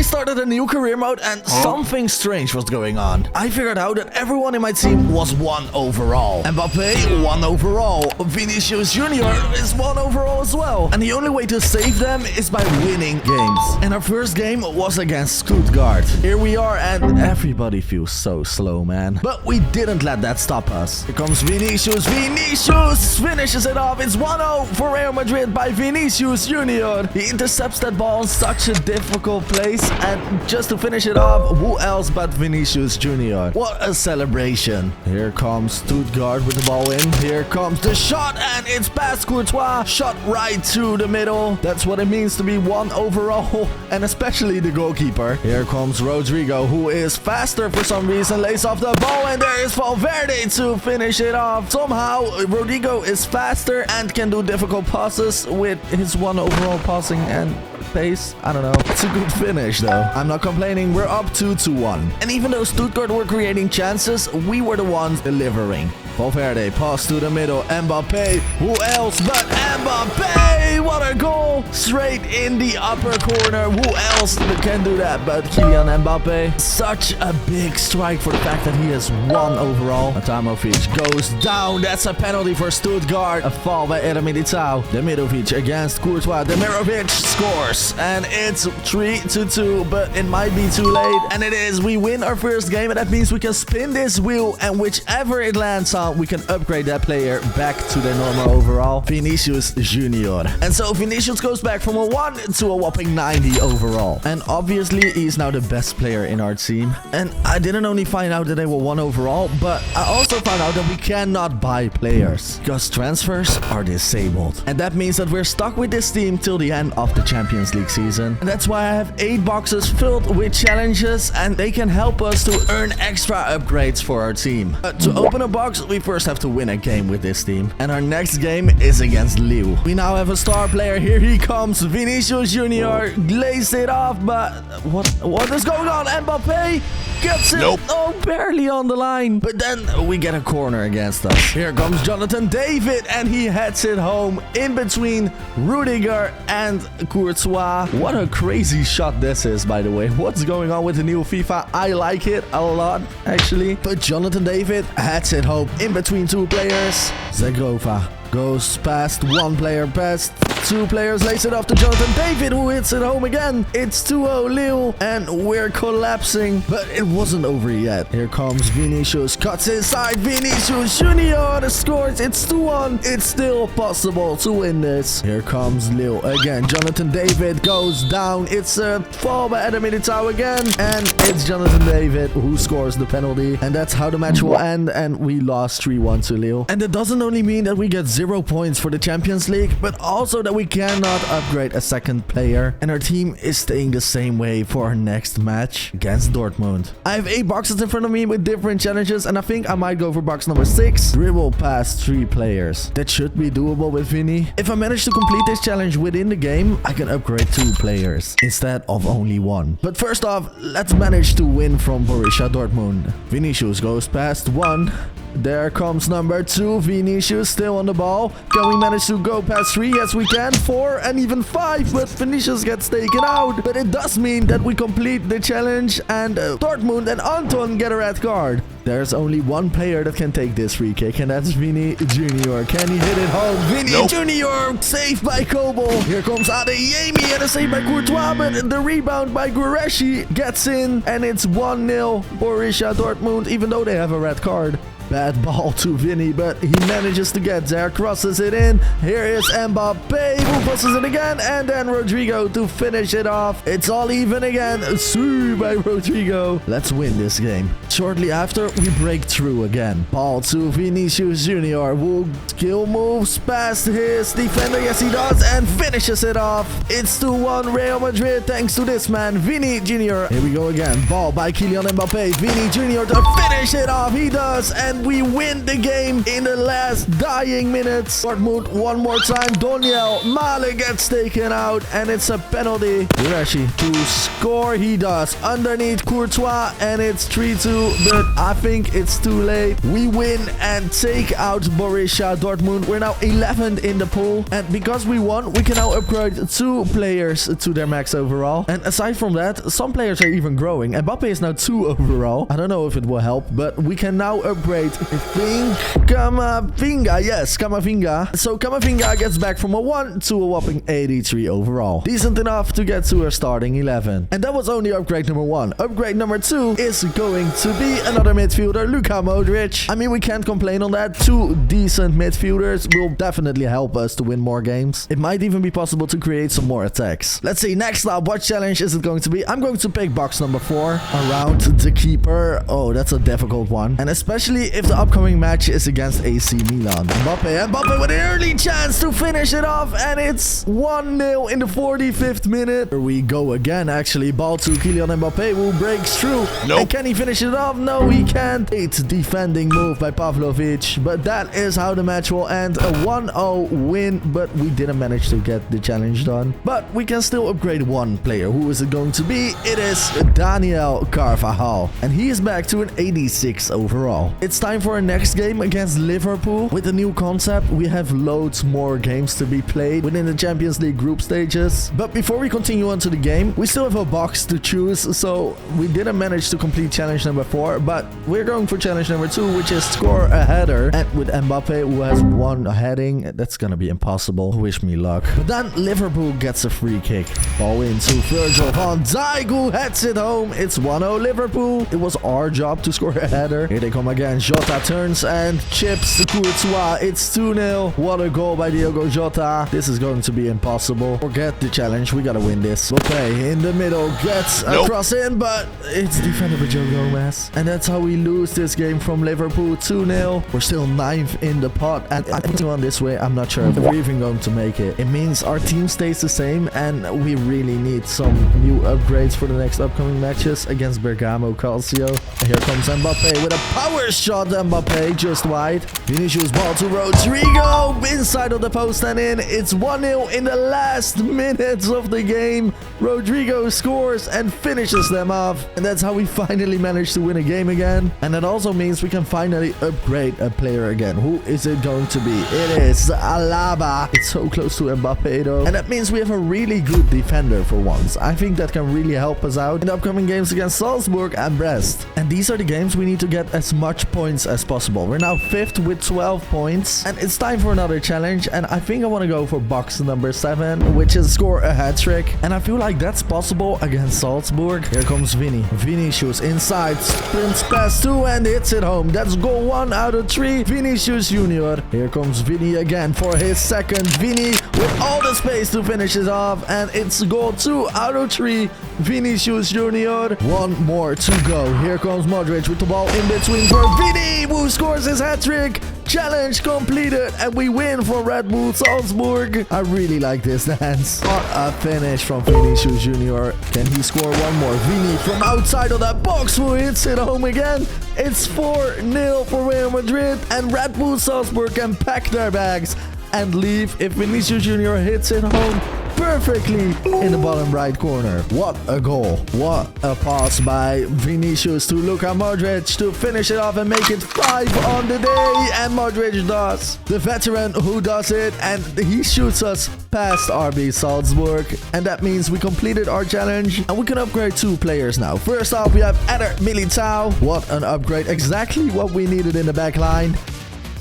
started a new career mode and something strange was going on. I figured out that everyone in my team was 1 overall. Mbappe, 1 overall. Vinicius Jr. is 1 overall as well. And the only way to save them is by winning games. And our first game was against Stuttgart. Here we are and everybody feels so slow, man. But we didn't let that stop us. Here comes Vinicius. Vinicius finishes it off. It's 1-0 for Real Madrid by Vinicius Jr. He intercepts that ball in such a difficult place. And just to finish it off, who else but Vinicius Jr.? What a celebration. Here comes Stuttgart with the ball in. Here comes the shot and it's past Courtois. Shot right through the middle. That's what it means to be 1 overall. And especially the goalkeeper. Here comes Rodrigo, who is faster for some reason. Lays off the ball and there is Valverde to finish it off. Somehow Rodrigo is faster and can do difficult passes with his 1 overall passing and pace. I don't know. It's a good finish though. I'm not complaining. We're up 2-1. And even though Stuttgart were creating chances, we were the ones delivering. Valverde, pass to the middle. Mbappe. Who else but Mbappe? What a goal. Straight in the upper corner. Who else can do that but Kylian Mbappe? Such a big strike for the fact that he is 1 overall. Atamovic goes down. That's a penalty for Stuttgart. A foul by Eder Militao. Demirovic against Courtois. Demirovic scores. And it's 3-2. But it might be too late. And it is. We win our first game. And that means we can spin this wheel. And whichever it lands on, we can upgrade that player back to their normal overall. Vinicius Jr. And so Vinicius goes back from a 1 to a whopping 90 overall. And obviously he's now the best player in our team. And I didn't only find out that they were 1 overall, but I also found out that we cannot buy players because transfers are disabled. And that means that we're stuck with this team till the end of the Champions League season. And that's why I have 8 boxes filled with challenges and they can help us to earn extra upgrades for our team. To open a box, we first have to win a game with this team. And our next game is against Lille. We now have a star player. Here he comes. Vinicius Jr. glazed it off, but what is going on? Mbappe gets it. Nope. Oh, barely on the line. But then we get a corner against us. Here comes Jonathan David and he heads it home in between Rudiger and Courtois. What a crazy shot this is, by the way. What's going on with the new FIFA? I like it a lot, actually. But Jonathan David heads it home in between 2 players. Zagrova goes past 1 player, past 2 players, lays it off to Jonathan David, who hits it home again. It's 2-0 Lille, and we're collapsing, but it wasn't over yet. Here comes Vinicius, cuts inside, Vinicius Jr. scores. It's 2-1. It's still possible to win this. Here comes Lille again. Jonathan David goes down. It's a fall by Eder Militao again, and it's Jonathan David who scores the penalty, and that's how the match will end, and we lost 3-1 to Lille. And it doesn't only mean that we get 0 points for the Champions League, but also that we cannot upgrade a second player. And our team is staying the same way for our next match against Dortmund. I have 8 boxes in front of me with different challenges, and I think I might go for box number 6. Dribble past 3 players. That should be doable with Vini. If I manage to complete this challenge within the game, I can upgrade 2 players instead of only 1. But first off, let's manage to win from Borussia Dortmund. Vinicius goes past 1. There comes number 2, Vinicius, still on the ball. Can we manage to go past 3? Yes, we can. 4 and even 5, but Vinicius gets taken out. But it does mean that we complete the challenge and Dortmund and Anton get a red card. There's only 1 player that can take this free kick, and that's Vini Jr. Can he hit it home? Vini Jr. saved by Kobel. Here comes Adeyemi and a save by Courtois, but the rebound by Guareschi gets in, and it's 1-0 Borussia Dortmund, even though they have a red card. Bad ball to Vinny, but he manages to get there, crosses it in. Here is Mbappe, who crosses it again, and then Rodrigo to finish it off. It's all even again. Sue by Rodrigo. Let's win this game. Shortly after, we break through again. Ball to Vinicius Jr., who skill moves past his defender. Yes, he does, and finishes it off. It's 2-1 Real Madrid, thanks to this man, Vini Jr. Here we go again. Ball by Kylian Mbappe. Vini Jr. to finish it off. He does, and we win the game in the last dying minutes. Dortmund one more time. Doniel Male gets taken out, and it's a penalty. Guirassy to score. He does underneath Courtois, and it's 3-2, but I think it's too late. We win and take out Borussia Dortmund. We're now 11th in the pool, and because we won, we can now upgrade 2 players to their max overall. And aside from that, some players are even growing. Mbappe is now 2 overall. I don't know if it will help, but we can now upgrade, I think, Camavinga. Yes, Camavinga. So Camavinga gets back from a 1 to a whopping 83 overall. Decent enough to get to a starting 11. And that was only upgrade number 1. Upgrade number 2 is going to be another midfielder, Luka Modric. I mean, we can't complain on that. 2 decent midfielders will definitely help us to win more games. It might even be possible to create some more attacks. Let's see, next up, what challenge is it going to be? I'm going to pick box number 4 around the keeper. Oh, that's a difficult one. And especially if the upcoming match is against AC Milan. Mbappe with an early chance to finish it off, and it's 1-0 in the 45th minute. Here we go again, actually. Ball to Kylian Mbappe, who breaks through. Nope. And can he finish it off? No, he can't. It's defending move by Pavlovic, but that is how the match will end. A 1-0 win, but we didn't manage to get the challenge done. But we can still upgrade 1 player. Who is it going to be? It is Daniel Carvajal, and he is back to an 86 overall. It's time for our next game against Liverpool. With the new concept, we have loads more games to be played within the Champions League group stages. But before we continue on to the game, we still have a box to choose, so we didn't manage to complete challenge number 4, but we're going for challenge number 2, which is score a header. And with Mbappe, who has 1 heading, that's gonna be impossible. Wish me luck. But then Liverpool gets a free kick. Ball into Virgil van Dijk, who heads it home. It's 1-0 Liverpool. It was our job to score a header. Here they come again. Jota turns and chips to Courtois. It's 2-0. What a goal by Diogo Jota. This is going to be impossible. Forget the challenge. We gotta win this. Okay, in the middle, gets a cross in, but it's defended by Joe Gomez. And that's how we lose this game from Liverpool. 2-0. We're still 9th in the pot, and I think on this way, I'm not sure if we're even going to make it. It means our team stays the same, and we really need some new upgrades for the next upcoming matches against Bergamo Calcio. And here comes Mbappe with a power shot. Mbappe just wide. Vinicius ball to Rodrigo inside of the post and in. It's 1-0 in the last minutes of the game. Rodrigo scores and finishes them off, and that's how we finally managed to win a game again. And that also means we can finally upgrade a player again. Who is it going to be? It is Alaba. It's so close to Mbappe though, and that means we have a really good defender for once. I think that can really help us out in the upcoming games against Salsburg and Brest. And these are the games we need to get as much points as possible. We're now 5th with 12 points, and it's time for another challenge. And I think I want to go for box number 7, which is score a hat-trick. And I feel like that's possible against Salzburg. Here comes Vini. Vinicius inside, sprints past 2 and hits it home. That's goal 1 out of 3. Vinicius Junior. Here comes Vini again for his second. Vini with all the space to finish it off, and it's goal 2 out of 3. Vinicius Junior. 1 more to go. Here comes Modric with the ball in between for Vini, who scores his hat-trick. Challenge completed, and we win for Red Bull Salzburg. I really like this dance. What a finish from Vinicius Junior. Can he score 1 more? Vini from outside of that box, who hits it home again. It's 4-0 for Real Madrid, and Red Bull Salzburg can pack their bags and leave if Vinicius Junior hits it home perfectly in the bottom right corner. What a goal. What a pass by Vinicius to Luka Modric to finish it off and make it 5 on the day. And Modric does. The veteran who does it, and he shoots us past RB Salzburg. And that means we completed our challenge, and we can upgrade 2 players now. First off, we have Eder Militao. What an upgrade. Exactly what we needed in the back line.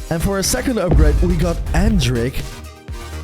And for a second upgrade, we got Endrick.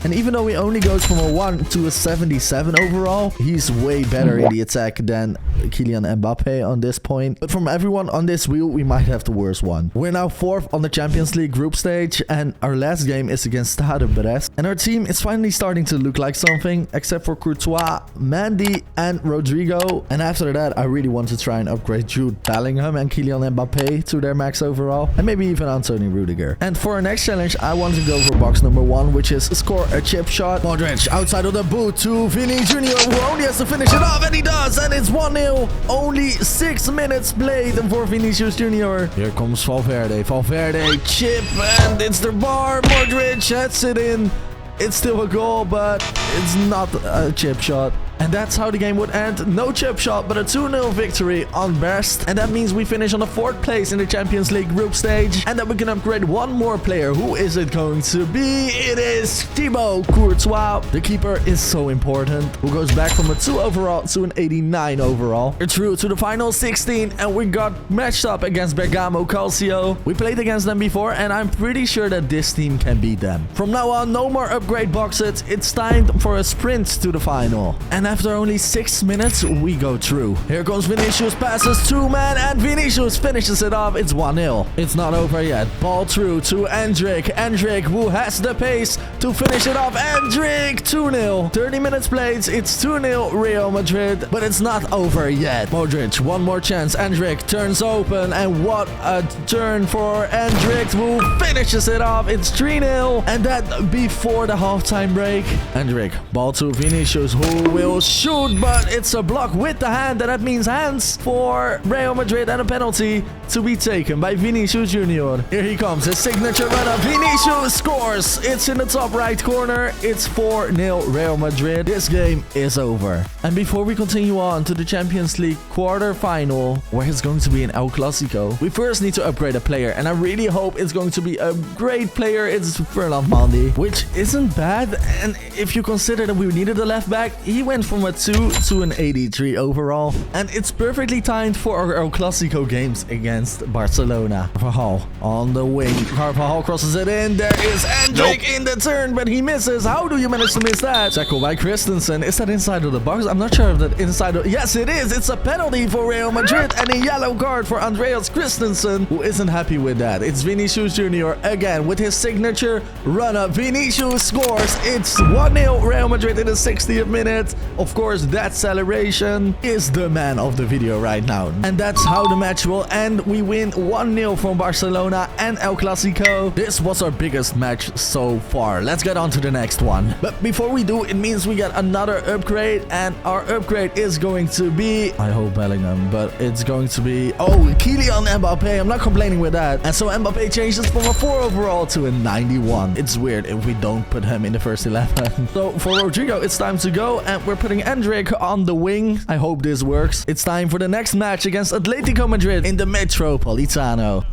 And even though he only goes from a 1 to a 77 overall, he's way better in the attack than Kylian Mbappe on this point. But from everyone on this wheel, we might have the worst one. We're now 4th on the Champions League group stage, and our last game is against Stade Brest. And our team is finally starting to look like something, except for Courtois, Mendy, and Rodrigo. And after that, I really want to try and upgrade Jude Bellingham and Kylian Mbappe to their max overall, and maybe even Anthony Rudiger. And for our next challenge, I want to go for box number 1, which is score a chip shot. Modric outside of the boot to Vini Junior, who only has to finish it off, and he does, and it's 1-0. 2-0. Only 6 minutes played for Vinicius Junior. Here comes Valverde. Valverde chip, and it's the bar. Modric heads it in. It's still a goal, but it's not a chip shot. And that's how the game would end. No chip shot, but a 2-0 victory on Brest. And that means we finish on the 4th place in the Champions League group stage. And that we can upgrade one more player. Who is it going to be? It is Thibaut Courtois. The keeper is so important. Who goes back from a 2 overall to an 89 overall. We're through to the final 16. And we got matched up against Bergamo Calcio. We played against them before. And I'm pretty sure that this team can beat them. From now on, no more upgrade boxes. It's time for a sprint to the final. And after only 6 minutes, we go through. Here comes Vinicius, passes 2-man, and Vinicius finishes it off. It's 1-0. It's not over yet. Ball through to Endrick. Endrick, who has the pace to finish it off. Endrick, 2-0. 30 minutes played. It's 2-0 Real Madrid, but it's not over yet. Modric, one more chance. Endrick turns open, and what a turn for Endrick, who finishes it off. It's 3-0, and that before the halftime break. Endrick, ball to Vinicius, who will shoot, but it's a block with the hand, and that means hands for Real Madrid and a penalty to be taken by Vinicius Junior. Here he comes, his signature run-up. Vinicius scores. It's in the top right corner. It's 4-0 Real Madrid. This game is over. And before we continue on to the Champions League quarter-final, where it's going to be an El Classico, we first need to upgrade a player, and I really hope it's going to be a great player. It's Fernand Mendy, which isn't bad, and if you consider that we needed a left back, he went from a 2 to an 83 overall. And it's perfectly timed for our El Clasico games against Barcelona. Carvajal on the wing. Carvajal crosses it in. There is Endrick in the turn, but he misses. How do you manage to miss that? Tackle by Christensen. Is that inside of the box? I'm not sure if that inside of... Yes, it is. It's a penalty for Real Madrid and a yellow card for Andreas Christensen, who isn't happy with that. It's Vinicius Junior again with his signature run-up. Vinicius scores. It's 1-0 Real Madrid in the 60th minute. Of course, that celebration is the man of the video right now. And that's how the match will end. We win 1-0 from Barcelona and El Clasico. This was our biggest match so far. Let's get on to the next one. But before we do, it means we get another upgrade. And our upgrade is going to be... I hope Bellingham, but it's going to be... Oh, Kylian Mbappe. I'm not complaining with that. And so Mbappe changes from a 4 overall to a 91. It's weird if we don't put him in the first 11. So for Rodrigo, it's time to go. And we're putting Endrick on the wing. I hope this works. It's time for the next match against Atletico Madrid in the Metropolitano.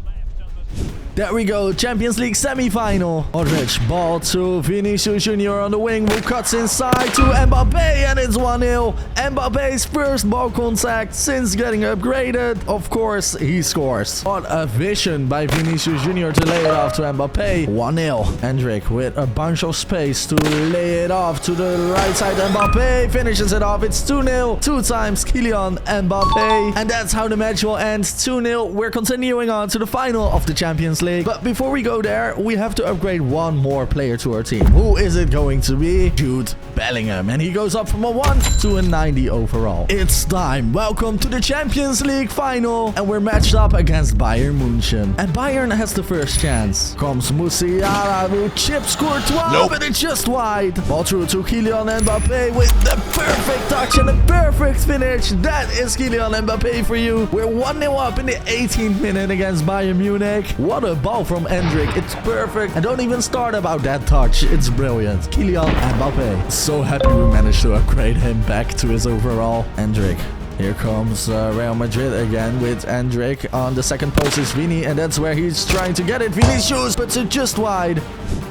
There we go, Champions League semi-final. Modric, ball to Vinicius Junior on the wing, who cuts inside to Mbappe, and it's 1-0. Mbappe's first ball contact since getting upgraded. Of course, he scores. What a vision by Vinicius Junior to lay it off to Mbappe. 1-0. Endrick with a bunch of space to lay it off to the right side. Mbappe finishes it off. It's 2-0. 2 times Kylian Mbappe. And that's how the match will end. 2-0. We're continuing on to the final of the Champions League. But before we go there, we have to upgrade one more player to our team. Who is it going to be? Jude Bellingham. And he goes up from a 1 to a 90 overall. It's time. Welcome to the Champions League final. And we're matched up against Bayern München. And Bayern has the first chance. Comes Musiala, who chips Courtois, but it's just wide. Ball through to Kylian Mbappe with the perfect touch and the perfect finish. That is Kylian Mbappe for you. We're 1-0 up in the 18th minute against Bayern Munich. What a ball from Endrick. It's perfect. And don't even start about that touch. It's brilliant. Kylian Mbappe. So happy we managed to upgrade him back to his overall. Endrick. Here comes Real Madrid again with Endrick. On the second post is Vini, and that's where he's trying to get it. Vinicius puts it just wide.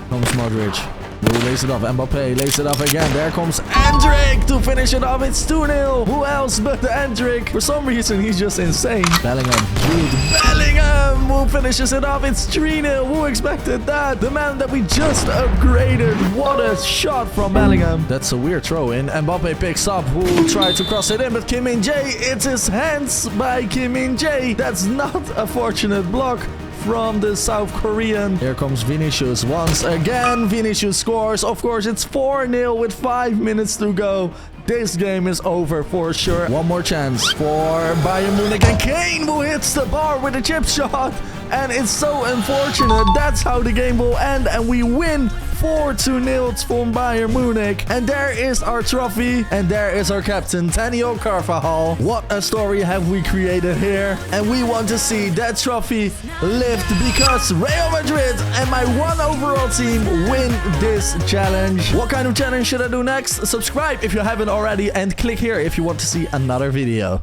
Comes Modric. Who lays it off? Mbappe lays it off again. There comes Endrick to finish it off. It's 2-0. Who else but Endrick? For some reason, he's just insane. Bellingham. Jude Bellingham who finishes it off. It's 3-0. Who expected that? The man that we just upgraded. What a shot from Bellingham. That's a weird throw in. Mbappe picks up. Who tried to cross it in, but Kim Min-jae. It's his hands by Kim Min-jae. That's not a fortunate block from the South Korean. Here comes Vinicius once again. Vinicius scores. Of course, it's 4-0 with 5 minutes to go. This game is over for sure. One more chance for Bayern Munich, and Kane who hits the bar with a chip shot. And it's so unfortunate. That's how the game will end, and we win 4-0 from Bayern Munich. And there is our trophy. And there is our captain, Daniel Carvajal. What a story have we created here. And we want to see that trophy lift because Real Madrid and my one overall team win this challenge. What kind of challenge should I do next? Subscribe if you haven't already and click here if you want to see another video.